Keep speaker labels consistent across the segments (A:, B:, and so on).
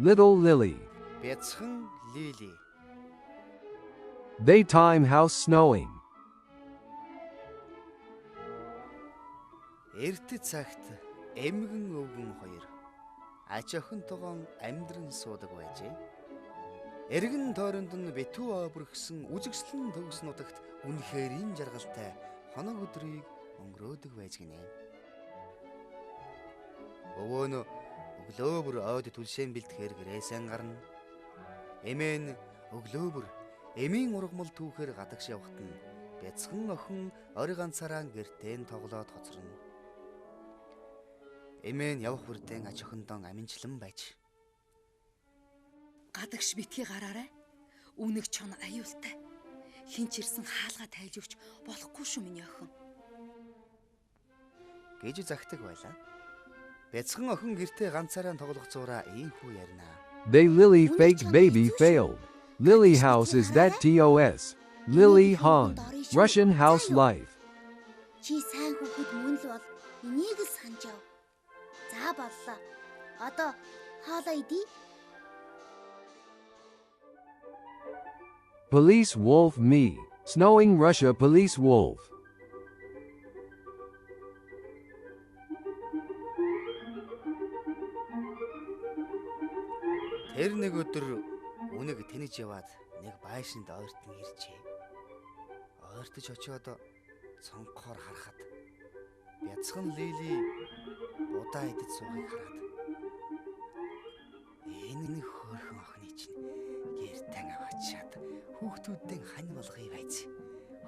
A: Little Lily.
B: Бяцхан Лили.
A: Daytime house snowing.
B: Эрт цагт эмгэн өвгөн хоёр аж охинтойгоо амьдран суудаг байжээ. Эргэн тойронд нь битүү обргсэн үзэгслэн төгс нутагт үнэхээр ин жаргалтай хоног өдрийг өнгөрөөдөг байж гинэ. Өвөө нь өглөөбөр ойд түлшэн бэлтгэхээр гэрээсэн гарна. Эмээ нь өглөөбөр эмийн ургамал түүхээр гадагш явхад нь бяцхан охин ори ганцаараа гэртээ тоглоод хоцорно. Эмээ нь явх бүртэн аж охиндоо аминчлан байж.
C: Гадагш битгий гараарай. Үнэг чон аюултай. Хинч ирсэн хаалга тайлж өгч болохгүй шүү миний охин.
B: Гэж загтаг байлаа. Бяцхан охин гэртээ ганцаараа тоглох зураа ийхүү ярина.
A: They Lily faked baby failed. Lily house is that TOS. Lily Han. Russian house life.
D: Чи сайн хүүхэд мөн л бол энийг л санаж яв. За боллоо. Одоо хоолоо идий.
A: Police wolf me. Snowing Russia police wolf.
B: Тэр нэг өдөр үнэг тэнэж яваад нэг байшинд ойртон иржээ. Ойртож очиод цонхоор харахад бяцхан Лили удаа идэж суухыг хараад энэ нэг хөөрхөн охины чинь гэртэн аваачаад хүүхдүүдтэй хань болгоё байц.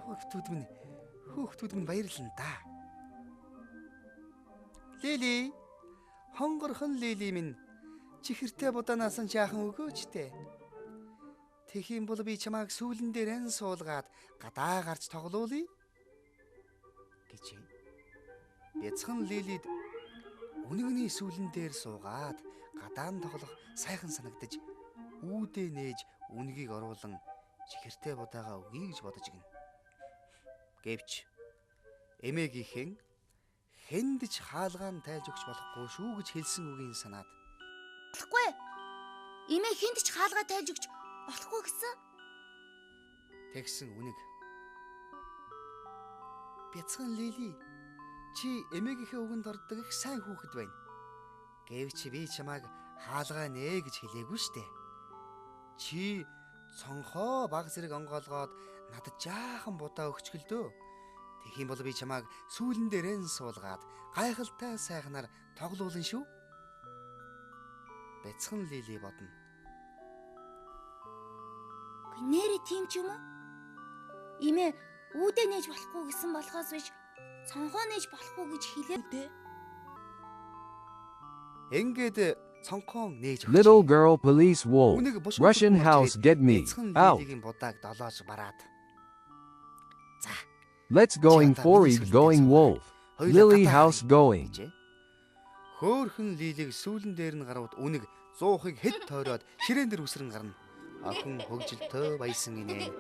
B: Хүүхдүүд минь баярлана да. Лили, хонгорхон Лили минь чихэртэй будаанаас нь жаахан өгөөч дээ. Тэхийн бол би чамааг сүүлэн дээр эн суулгаад гадаа гарч тоглоулъя гэж. Бяцхан Лилид үнэгний сүүлэн дээр суугаад гадаа нь тоглох сайхан санагдаж үүдээ нээж үнэгийг оруулан чихэртэй будаага өгье гэж бодож гин. Гэвч эмээгийнхэн хэндэж хаалгаан тайлж өгч болохгүй шүү гэж хэлсэн үгийн санаад
D: Болохгүй. Имээ хинт ч хаалгаа тайлж өгч болохгүй гэсэн.
B: Тэгсэн үнэг. Бяцхан Лили, чи эмээгийнхээ үгэнд ордог их сайн хүүхэд байна. Гэвч би чамайг хаалгаа нэ гэж хэлээгүй штэ. Чи цонхоо баг зэрэг онгоолгоод надад жаахан будаа өгчгөлдөө. Тэгхийн бол би чамайг сүүлэн дээрэн суулгаад гайхалтай сайхнаар тоглоулна шүү. Бяцхан Лили бодно.
D: Нэрэ тийм ч юм уу? Имээ үүдээ нээж болохгүй гэсэн болохоос биш цонхоо нээж болохгүй гэж хэлээ дээ.
B: Ингээд цонхоо нээж өгч.
A: Little girl police wolf. Russian house get me. Out.
B: Будааг долоож бараад. За.
A: Let's going forward going wolf. Lily house going.
B: Хөөхөн Лилиг сүүлэн дээр нь гарууд үнэг 100-ыг хэд тойроод ширээн дээр үсрэн гарна. Охин хөгжилтөө баясан гинэ.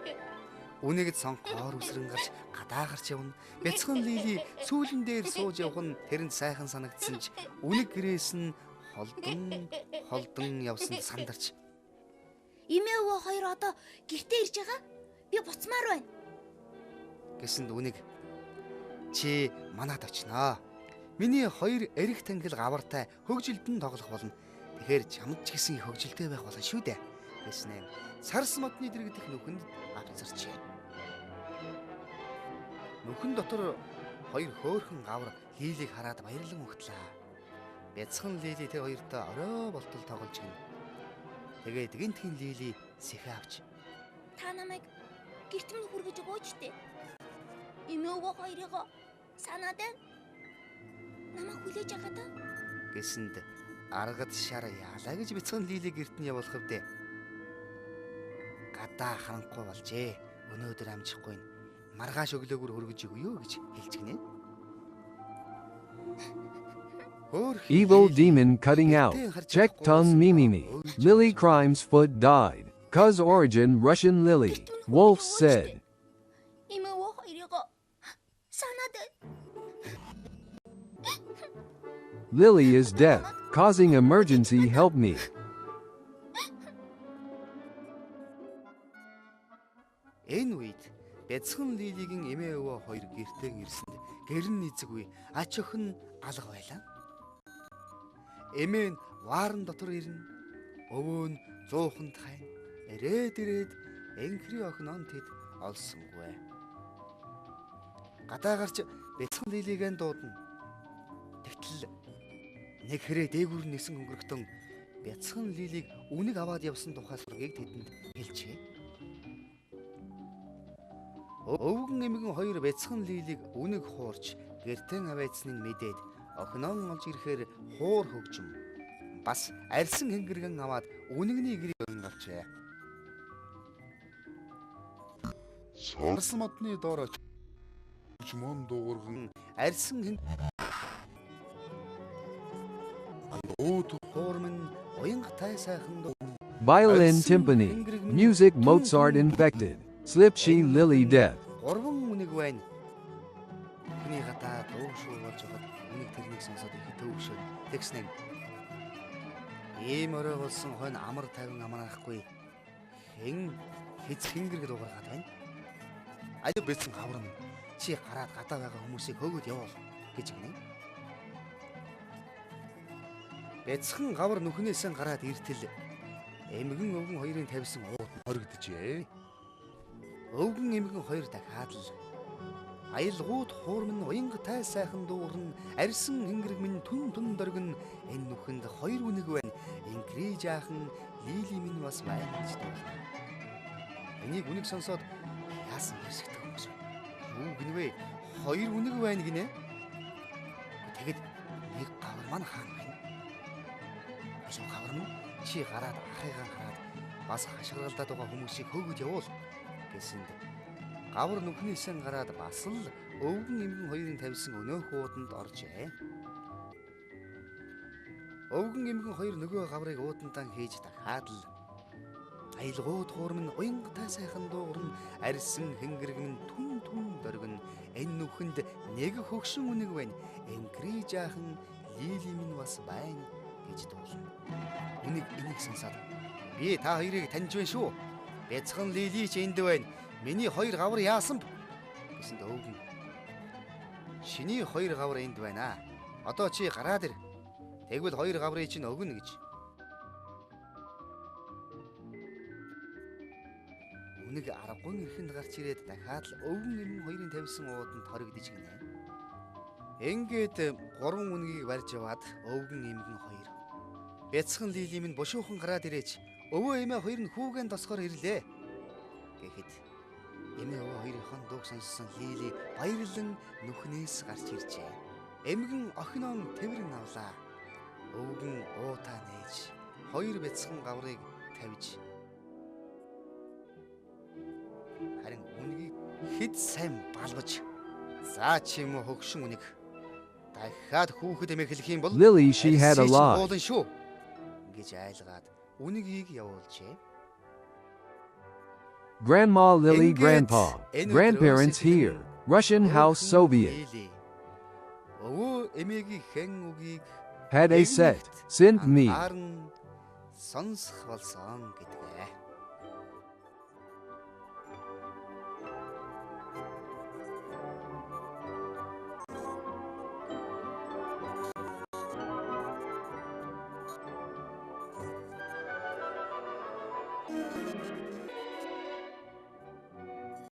B: Үнэгд цонхоор үсрэн гарч гадаа гарч явна. Бяцхан Лили сүүлэн дээр сууж явх нь тэрэнд сайхан санагдсан ч үнэг гэрээс нь холдон явсан сандарч.
D: Имээ өвөө хоёр одоо гэртээ ирж байгаа. Би буцмаар байна.
B: Гэсэнд үнэг чи манад очноо. Миний хоёр эрх тангил гавартай хөгжилтөнд тоглох болно. Тэгэхээр чамд ч гэсэн хөгжилтэй байх болно шүү дээ. Гэснээр сарс модны дэрэгдэх нүхэнд авцарчээ. Нүхэн дотор хоёр хөөхөн гавар Лилиг хараад баярлан өгтлээ. Бяцхан Лили тэр хоёртой орой болтол тоглож гин. Тэгээд гинтхэн Лили сэхэ авч.
D: Та намайг гэрт минь хүргэж өгөөч дээ. Имээ өвөө хоёрыг санаад байна. Намайг хүлээж авах та.
B: Гэсэнд аргад шар яалаа гэж бяцхан Лили гэрт нь явуулах вдэ. Гадаа харанхуй болжээ. Өнөөдөр амжихгүй. Маргааш өглөөгөр хөргөж өгөө гэж хэлж гинэ.
A: Evil demon cutting out. Check tongue mimimi. Lily crimes foot died. Cuz origin Russian Lily. Wolf said.
D: Имээ өвөө хоёрыг санаад байна.
A: Lily is deaf. Causing emergency help me.
B: Энэ үед бяцхан Лилигийн эмээ өвөө хоёр гэртээ ирсэнд гэрн эзэггүй ач охин алга байлаа. Эмээ нь ваарн дотор ирнэ. Өвөө нь зуухан тайна. Ирээд энхри охин он тэд олсонгүй. Гадаа гарч бяцхан Лилигийн дуудана. Тэгтэл нэг хэрэг дээгүүр нисэн өнгөрөхтөн бяцхан Лилиг үнэг аваад явсан тухай сургийг тэдэнд хэлжээ. Өвгөн эмгэн хоёр бяцхан Лилиг үнэг хуурч гэртэн аваадсныг мэдээд охиноо олж ирэхээр хуур хөгжим бас арьсан хэнгэргэн аваад үнэгний гэрийг өрн авчээ.
E: Сорсон модны доор чимон дуугарган
B: Арьсан хуурмын уянга тай сайхан дуу.
A: Violin timpani. Music Mozart infected. Slip she Lily death.
B: Гурван үнэг байна. Хүний гадаа дуугшуу болж байгаад үнэг тэрнийг сонсоод их төвшөв. Тэгснэ. Ийм орой болсон хонь амар тавин амраахгүй. Хэн хэнгэрэг дуугаргаад байна. Аяа бэлсэн хаврын чи гараад гадаа байгаа хүмүүсийг хөөгд явуул гэж гинэ. Бяцхан гавар нүхнээсээ гараад иртэл эмгэн өвгөн хоёрын тавьсан ууд хоригджээ. Өвгөн эмгэн хоёр дахиад л аялгууд хуурмын уянга тай сайхан дуурн арьсан хэнгэрэг минь түн дөргөн энэ нүхэнд хоёр үнэг байна. Инкри жаахан Лили минь бас байна гэж дуулна. Энийг үнэг сонсоод яасан хэрсэгтэй хүмүүс. Юу гинвэ? Хоёр үнэг байна гинэ. Тэгэд нэг гавар маань хаана байна? Ашиг гавар нь чи гараад ахыгаа хараад бас хашгиралдаад байгаа хүмүүсийг хөөгд явуул гэсэнд гавар нүхнээсээ гараад бас л өвгөн эмгэн хоёрын тавьсан өнөөх ууданд оржээ. Өвгөн эмгэн хоёр нөгөө гаврыг уудандан хийж дахиад л аялгууд хуурмын уянга тай сайхан дуугарн арьсан хэнгэрэг минь түн дөргөн энэ нүхэнд нэг хөгшин үнэг байна. Инкри жаахан Лили минь бас байна гэж дуулна. Энийг сонсоод би та хоёрыг таньж байна шүү. Бяцхан Лили ч энд байна. Миний хоёр гавар яасан бэ? Гэсэнд өвгөн. Шиний хоёр гавар энд байна. Одоо чи гараад ир. Тэгвэл хоёр гаврыг чинь өгнө гэж. Үнэг аргагүй ихэнд гарч ирээд дахиад л өвгөн эмгэн хоёрын тавьсан ууданд хоригдож гинэ. Ингээд гурван үнгийг барьж яваад өвгөн эмгэн хоёр. Бяцхан Лили минь бушуухан гараад ирээч. Өвөө эмээ хоёр нь хүүгэн тосгоор ирлээ. Гэхэд эмээ өвөө хоёрын дууг сонссон Лили баярлан нүхнээс гарч иржээ. Эмгэн охиноо тэрэн авлаа. Өвгөн уутаа нээж хоёр бяцхан гаврыг тавьж харин үнгийг хэд сайн балбаж заа чи юм уу хөгшин үнэг дахиад хүүхэд эмээ хэлэх юм бол
A: Lily she had a lie.
B: уулан шүү гэж айлгаад үнгийг явуулжээ.
A: Grandma Lily
B: Ингээд
A: Grandpa.
B: энэ
A: Grandparents
B: өдрөөс
A: here. Russian House Soviet.
B: Өвөө эмээгийн хэн үгийг
A: Had a set. Sent me.
B: анхааран сонсох болсон гэдгээ.